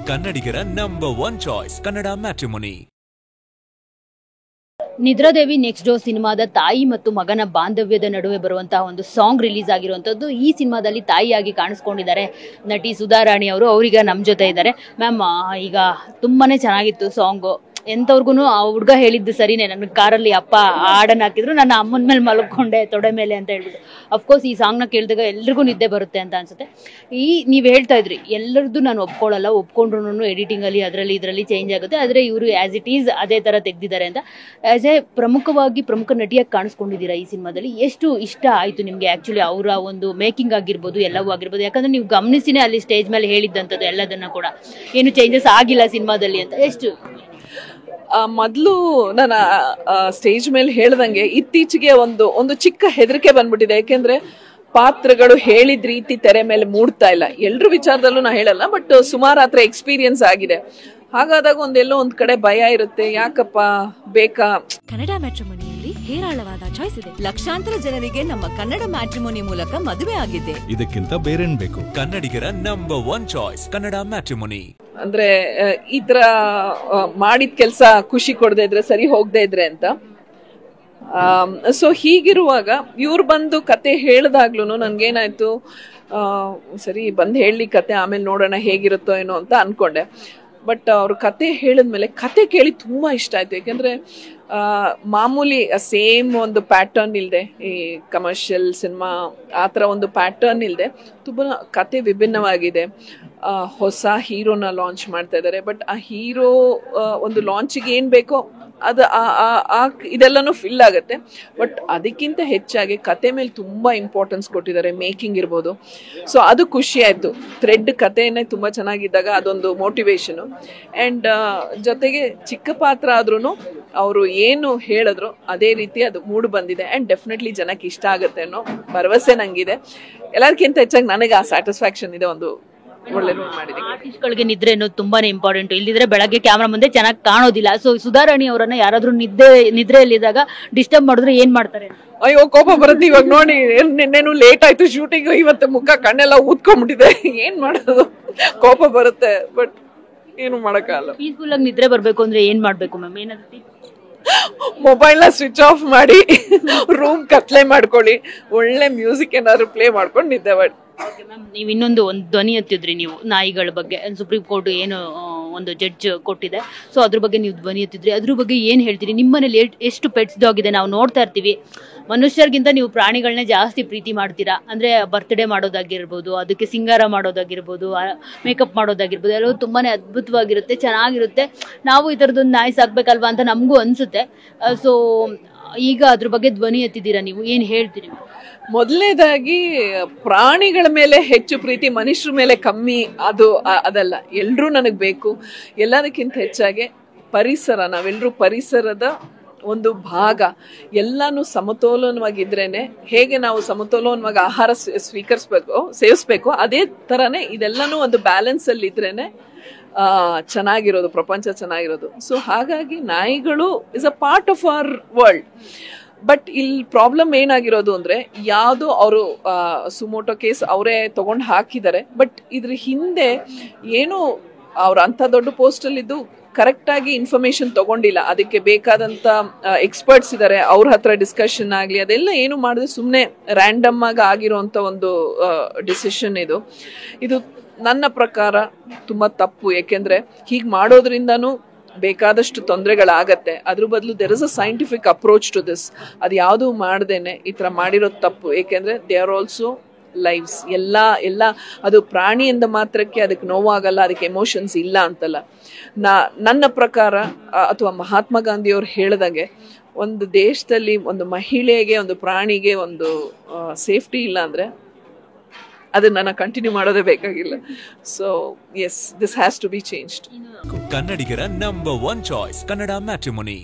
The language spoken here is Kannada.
ಕನ್ನಡಿಗರ ನಂಬರ್ 1 ಚಾಯ್ಸ್ ಕನ್ನಡ ಮ್ಯಾಟ್ರಿಮೋನಿ. ನಿದ್ರಾದೇವಿ ನೆಕ್ಸ್ಟ್ ಡೋರ್ ಸಿನಿಮಾದ ತಾಯಿ ಮತ್ತು ಮಗನ ಬಾಂಧವ್ಯದ ನಡುವೆ ಬರುವಂತಹ ಒಂದು ಸಾಂಗ್ ರಿಲೀಸ್ ಆಗಿರುವಂತದ್ದು. ಈ ಸಿನಿಮಾದಲ್ಲಿ ತಾಯಿಯಾಗಿ ಕಾಣಿಸ್ಕೊಂಡಿದ್ದಾರೆ ನಟಿ ಸುಧಾರಾಣಿ ಅವರು. ಅವರೀಗ ನಮ್ಮ ಜೊತೆ ಇದ್ದಾರೆ. ಮ್ಯಾಮ್, ಈಗ ತುಂಬಾನೇ ಚೆನ್ನಾಗಿತ್ತು ಸಾಂಗು. ಎಂತವ್ರಿಗೂ ಆ ಹುಡುಗ ಹೇಳಿದ್ದು ಸರಿನೇ. ನನ್ನ ಕಾರಲ್ಲಿ ಅಪ್ಪ ಹಾಡನ್ನ ಹಾಕಿದ್ರು, ನನ್ನ ಅಮ್ಮನ ಮೇಲೆ ಮಲ್ಕೊಂಡೆ ತೊಡೆ ಮೇಲೆ ಅಂತ ಹೇಳ್ಬಿಟ್ಟು. ಅಫ್ಕೋರ್ಸ್ ಈ ಸಾಂಗ್ನ ಕೇಳಿದಾಗ ಎಲ್ರಿಗೂ ನಿದ್ದೆ ಬರುತ್ತೆ ಅಂತ ಅನ್ಸುತ್ತೆ. ನೀವು ಹೇಳ್ತಾ ಇದ್ರಿ ಎಲ್ಲರದ್ದು ನಾನು ಒಪ್ಕೊಳ್ಳಲ್ಲ, ಒಪ್ಕೊಂಡ್ರು ಎಡಿಟಿಂಗಲ್ಲಿ ಅದರಲ್ಲಿ ಇದರಲ್ಲಿ ಚೇಂಜ್ ಆಗುತ್ತೆ, ಆದರೆ ಇವರು ಆಸ್ ಇಟ್ ಈಸ್ ಅದೇ ಥರ ತೆಗೆದಿದ್ದಾರೆ ಅಂತ. ಆಸ್ ಎ ಪ್ರಮುಖ ನಟಿಯಾಗಿ ಕಾಣಿಸ್ಕೊಂಡಿದ್ದೀರಾ ಈ ಸಿನಿಮಾದಲ್ಲಿ. ಎಷ್ಟು ಇಷ್ಟ ಆಯಿತು ನಿಮಗೆ ಆ್ಯಕ್ಚುಲಿ ಅವರ ಒಂದು ಮೇಕಿಂಗ್ ಆಗಿರ್ಬೋದು, ಎಲ್ಲವೂ ಆಗಿರ್ಬೋದು? ಯಾಕಂದರೆ ನೀವು ಗಮನಿಸಿನೇ ಅಲ್ಲಿ ಸ್ಟೇಜ್ ಮೇಲೆ ಹೇಳಿದ್ದಂಥದ್ದು ಎಲ್ಲದನ್ನ ಕೂಡ, ಏನು ಚೇಂಜಸ್ ಆಗಿಲ್ಲ ಸಿನಿಮಾದಲ್ಲಿ ಅಂತ. ಎಷ್ಟು ಮೊದಲು ನಾನು ಸ್ಟೇಜ್ ಮೇಲೆ ಹೇಳ್ದಂಗೆ ಇತ್ತೀಚೆಗೆ ಒಂದು ಚಿಕ್ಕ ಹೆದರಿಕೆ ಬಂದ್ಬಿಟ್ಟಿದೆ. ಯಾಕೆಂದ್ರೆ ಪಾತ್ರಗಳು ಹೇಳಿದ ರೀತಿ ತೆರೆ ಮೇಲೆ ಮೂಡ್ತಾ ಇಲ್ಲ. ಎಲ್ರ ವಿಚಾರದಲ್ಲೂ ನಾ ಹೇಳಲ್ಲ, ಬಟ್ ಸುಮಾರು ಹತ್ರ ಎಕ್ಸ್ಪೀರಿಯನ್ಸ್ ಆಗಿದೆ. ಹಾಗಾದಾಗ ಒಂದೆಲ್ಲೋ ಒಂದ್ ಕಡೆ ಭಯ ಇರುತ್ತೆ, ಯಾಕಪ್ಪ ಬೇಕಾ. ಕನ್ನಡ ಮ್ಯಾಟ್ರಿಮೋನಿಯಲ್ಲಿ ಹೇರಾಳವಾದ ಚಾಯ್ಸ್ ಇದೆ. ಲಕ್ಷಾಂತರ ಜನರಿಗೆ ನಮ್ಮ ಕನ್ನಡ ಮ್ಯಾಟ್ರಿಮೋನಿ ಮೂಲಕ ಮದುವೆ ಆಗಿದೆ. ಇದಕ್ಕಿಂತ ಬೇರೇನ್ ಬೇಕು? ಕನ್ನಡಿಗರ ನಂಬರ್ 1 ಚಾಯ್ಸ್ ಕನ್ನಡ ಮ್ಯಾಟ್ರಿಮೋನಿ. ಅಂದ್ರೆ ಈ ತರ ಮಾಡಿದ ಕೆಲ್ಸ ಖುಷಿ ಕೊಡದೆ ಇದ್ರೆ, ಸರಿ ಹೋಗದೆ ಇದ್ರೆ ಅಂತ. ಸೊ ಹೀಗಿರುವಾಗ ಇವ್ರು ಬಂದು ಕತೆ ಹೇಳ್ದಾಗ್ಲೂ ನನ್ಗೇನಾಯ್ತು, ಸರಿ ಬಂದು ಹೇಳಿ ಕತೆ, ಆಮೇಲೆ ನೋಡೋಣ ಹೇಗಿರುತ್ತೋ ಏನೋ ಅಂತ ಅನ್ಕೊಂಡೆ. ಬಟ್ ಅವ್ರ ಕತೆ ಹೇಳಿದ್ಮೇಲೆ ಕತೆ ಕೇಳಿ ತುಂಬಾ ಇಷ್ಟ ಆಯ್ತು. ಯಾಕೆಂದ್ರೆ ಮಾಮೂಲಿ ಸೇಮ್ ಒಂದು ಪ್ಯಾಟರ್ನ್ ಇಲ್ಲದೆ, ಈ ಕಮರ್ಷಿಯಲ್ ಸಿನಿಮಾ ಆ ಥರ ಒಂದು ಪ್ಯಾಟರ್ನ್ ಇಲ್ಲದೆ ತುಂಬ ಕತೆ ವಿಭಿನ್ನವಾಗಿದೆ. ಹೊಸ ಹೀರೋನ ಲಾಂಚ್ ಮಾಡ್ತಾ ಇದ್ದಾರೆ. ಬಟ್ ಆ ಹೀರೋ ಒಂದು ಲಾಂಚಿಗೆ ಏನು ಬೇಕೋ ಅದು ಇದೆಲ್ಲನೂ ಫಿಲ್ ಆಗುತ್ತೆ. ಬಟ್ ಅದಕ್ಕಿಂತ ಹೆಚ್ಚಾಗಿ ಕತೆ ಮೇಲೆ ತುಂಬಾ ಇಂಪಾರ್ಟೆನ್ಸ್ ಕೊಟ್ಟಿದ್ದಾರೆ. ಮೇಕಿಂಗ್ ಇರ್ಬೋದು. ಸೊ ಅದು ಖುಷಿ ಆಯ್ತು. ಥ್ರೆಡ್ ಕಥೆನೇ ತುಂಬಾ ಚೆನ್ನಾಗಿದ್ದಾಗ ಅದೊಂದು ಮೋಟಿವೇಶನ್. ಅಂಡ್ ಜೊತೆಗೆ ಚಿಕ್ಕ ಪಾತ್ರ ಆದ್ರೂ ಅವರು ಏನು ಹೇಳಿದ್ರು ಅದೇ ರೀತಿ ಅದು ಮೂಡ್ ಬಂದಿದೆ. ಅಂಡ್ ಡೆಫಿನೆಟ್ಲಿ ಜನಕ್ಕೆ ಇಷ್ಟ ಆಗುತ್ತೆ ಅನ್ನೋ ಭರವಸೆ ನಂಗಿದೆ. ಎಲ್ಲರಿಗಿಂತ ಹೆಚ್ಚಾಗಿ ನನಗೆ ಆ ಸ್ಯಾಟಿಸ್ಫ್ಯಾಕ್ಷನ್ ಇದೆ. ಒಂದು ಒಳ್ಳೆ ರೋಲ್ ಮಾಡಿದೆ. ಆರ್ಟಿಸ್ಟ್ಗಳಿಗೆ ನಿದ್ರೆ ಅನ್ನೋದು ತುಂಬಾನೇ ಇಂಪಾರ್ಟೆಂಟ್. ಇಲ್ದಿದ್ರೆ ಬೆಳಗ್ಗೆ ಕ್ಯಾಮ್ರಾ ಮುಂದೆ ಚೆನ್ನಾಗಿ ಕಾಣೋದಿಲ್ಲ. ಸೊ ಸುಧಾರಾಣಿ ಅವರನ್ನ ಯಾರಾದ್ರೂ ನಿದ್ರೆಯಲ್ಲಿದ್ದಾಗ ಡಿಸ್ಟರ್ಬ್ ಮಾಡಿದ್ರೆ ಏನ್ ಮಾಡ್ತಾರೆ? ಅಯ್ಯೋ, ಕೋಪ ಬರುತ್ತೆ. ಇವಾಗ ನೋಡಿ, ನಿನ್ನೆನು ಲೇಟ್ ಆಯ್ತು ಶೂಟಿಂಗ್, ಇವತ್ತು ಮುಖ ಕಣ್ಣೆಲ್ಲ ಊದ್ಕೊಂಡ್ಬಿಟ್ಟಿದೆ. ಏನ್ ಮಾಡೋದು, ಕೋಪ ಬರುತ್ತೆ. ಬಟ್ ಏನು ಮಾಡಕ್ಕಾಗಲ್ಲ. ಪೀಸ್ಫುಲ್ ಆಗಿ ನಿದ್ರೆ ಬರ್ಬೇಕು ಅಂದ್ರೆ ಏನ್ ಮಾಡ್ಬೇಕು ಮ್ಯಾಮ್? ಏನಾಗುತ್ತೆ? ಮೊಬೈಲ್ ನ ಸ್ವಿಚ್ ಆಫ್ ಮಾಡಿ ರೂಮ್ ಕತ್ಲೆ ಮಾಡ್ಕೊಳ್ಳಿ, ಒಳ್ಳೆ ಮ್ಯೂಸಿಕ್ ಏನಾದ್ರು ಪ್ಲೇ ಮಾಡ್ಕೊಂಡು ನಿದ್ದೆ ಮಾಡಿ. ನೀವು ಇನ್ನೊಂದು ಧ್ವನಿ ಎತ್ತಿದ್ರಿ ನೀವು ನಾಯಿಗಳ ಬಗ್ಗೆ. ಸುಪ್ರೀಂ ಕೋರ್ಟ್ ಏನು ಒಂದು ಜಡ್ಜ್ ಕೊಟ್ಟಿದೆ, ಸೊ ಅದ್ರ ಬಗ್ಗೆ ನೀವು ಧ್ವನಿ ಎತ್ತಿದ್ರಿ. ಅದ್ರ ಬಗ್ಗೆ ಏನ್ ಹೇಳ್ತೀರಿ? ನಿಮ್ಮನೇಲಿ ಎಷ್ಟು ಪೆಟ್ಸ್ ಡಾಗ್ ಇದೆ? ನಾವು ನೋಡ್ತಾ ಇರ್ತೀವಿ, ಮನುಷ್ಯರಿಗಿಂತ ನೀವು ಪ್ರಾಣಿಗಳನ್ನೇ ಜಾಸ್ತಿ ಪ್ರೀತಿ ಮಾಡ್ತೀರಾ. ಅಂದ್ರೆ ಬರ್ತ್ಡೇ ಮಾಡೋದಾಗಿರ್ಬೋದು, ಅದಕ್ಕೆ ಸಿಂಗಾರ ಮಾಡೋದಾಗಿರ್ಬೋದು, ಮೇಕಪ್ ಮಾಡೋದಾಗಿರ್ಬೋದು, ಎಲ್ಲವೂ ತುಂಬಾನೇ ಅದ್ಭುತವಾಗಿರುತ್ತೆ, ಚೆನ್ನಾಗಿರುತ್ತೆ. ನಾವು ಈ ಥರದೊಂದು ನಾಯಿ ಸಾಕ್ಬೇಕಲ್ವಾ ಅಂತ ನಮಗೂ ಅನ್ಸುತ್ತೆ. ಸೊ ಈಗ ಅದ್ರ ಬಗ್ಗೆ ಧ್ವನಿ ಎತ್ತಿದ್ದೀರಾ ನೀವು, ಏನ್ ಹೇಳ್ತೀರಿ? ಮೊದಲನೇದಾಗಿ ಪ್ರಾಣಿಗಳ ಮೇಲೆ ಹೆಚ್ಚು ಪ್ರೀತಿ, ಮನುಷ್ಯರ ಮೇಲೆ ಕಮ್ಮಿ, ಅದಲ್ಲ. ಎಲ್ರೂ ನನಗೆ ಬೇಕು. ಎಲ್ಲದಕ್ಕಿಂತ ಹೆಚ್ಚಾಗಿ ಪರಿಸರ, ನಾವೆಲ್ಲರೂ ಪರಿಸರದ ಒಂದು ಭಾಗ. ಎಲ್ಲಾನು ಸಮತೋಲನವಾಗಿದ್ರೇನೆ, ಹೇಗೆ ನಾವು ಸಮತೋಲನವಾಗಿ ಆಹಾರ ಸೇವಿಸ್ಬೇಕು, ಅದೇ ತರನೇ ಇದೆಲ್ಲಾನು ಒಂದು ಬ್ಯಾಲೆನ್ಸ್ ಅಲ್ಲಿ ಇದ್ರೇನೆ ಚೆನ್ನಾಗಿರೋದು, ಪ್ರಪಂಚ ಚೆನ್ನಾಗಿರೋದು. ಸೊ ಹಾಗಾಗಿ ನಾಯಿಗಳು is a part of our world. But ಇಲ್ಲಿ ಪ್ರಾಬ್ಲಮ್ ಏನಾಗಿರೋದು ಅಂದ್ರೆ, ಯಾವುದು ಅವರು ಸುಮೋಟೋ ಕೇಸ್ ಅವರೇ ತಗೊಂಡು ಹಾಕಿದ್ದಾರೆ. ಬಟ್ ಇದ್ರ ಹಿಂದೆ ಏನು ಅವ್ರು ಅಂತ ದೊಡ್ಡ ಪೋಸ್ಟ್ ಅಲ್ಲಿ ಇದ್ದು ಕರೆಕ್ಟ್ ಆಗಿ ಇನ್ಫಾರ್ಮೇಶನ್ ತಗೊಂಡಿಲ್ಲ. ಅದಕ್ಕೆ ಬೇಕಾದಂತ ಎಕ್ಸ್ಪರ್ಟ್ಸ್ ಇದ್ದಾರೆ, ಅವ್ರ ಹತ್ರ ಡಿಸ್ಕಷನ್ ಆಗ್ಲಿ, ಅದೆಲ್ಲ ಏನು ಮಾಡಿದ್ರೆ ಸುಮ್ಮನೆ ರ್ಯಾಂಡಮ್ ಆಗಿ ಆಗಿರುವಂತ ಒಂದು ಡಿಸಿಷನ್ ಇದು ನನ್ನ ಪ್ರಕಾರ ತುಂಬಾ ತಪ್ಪು. ಯಾಕೆಂದ್ರೆ ಹೀಗೆ ಮಾಡೋದ್ರಿಂದನೂ ಬೇಕಾದಷ್ಟು ತೊಂದರೆಗಳಾಗತ್ತೆ. ಅದ್ರ ಬದಲು there is a scientific approach to this. ಅದು ಯಾವುದು ಮಾಡ್ದೇನೆ ಈ ತರ ಮಾಡಿರೋದು ತಪ್ಪು. ಏಕೆಂದ್ರೆ ದೇ ಆರ್ ಆಲ್ಸೋ ಲೈವ್ಸ್. ಎಲ್ಲ ಅದು ಪ್ರಾಣಿ ಎಂದ ಮಾತ್ರಕ್ಕೆ ಅದಕ್ಕೆ ನೋವಾಗಲ್ಲ, ಅದಕ್ಕೆ ಎಮೋಷನ್ಸ್ ಇಲ್ಲ ಅಂತಲ್ಲ. ನನ್ನ ಪ್ರಕಾರ, ಅಥವಾ ಮಹಾತ್ಮ ಗಾಂಧಿ ಅವ್ರು ಹೇಳ್ದಂಗೆ, ಒಂದು ದೇಶದಲ್ಲಿ ಒಂದು ಮಹಿಳೆಗೆ, ಒಂದು ಪ್ರಾಣಿಗೆ ಒಂದು ಸೇಫ್ಟಿ ಇಲ್ಲ ಅಂದ್ರೆ ಅದನ್ನ ಕಂಟಿನ್ಯೂ ಮಾಡೋದೇ ಬೇಕಾಗಿಲ್ಲ. So yes, this has to be changed. ಕನ್ನಡಿಗರ ನಂಬರ್ 1 ಚಾಯ್ಸ್ ಕನ್ನಡ ಮ್ಯಾಟ್ರಿಮೋನಿ.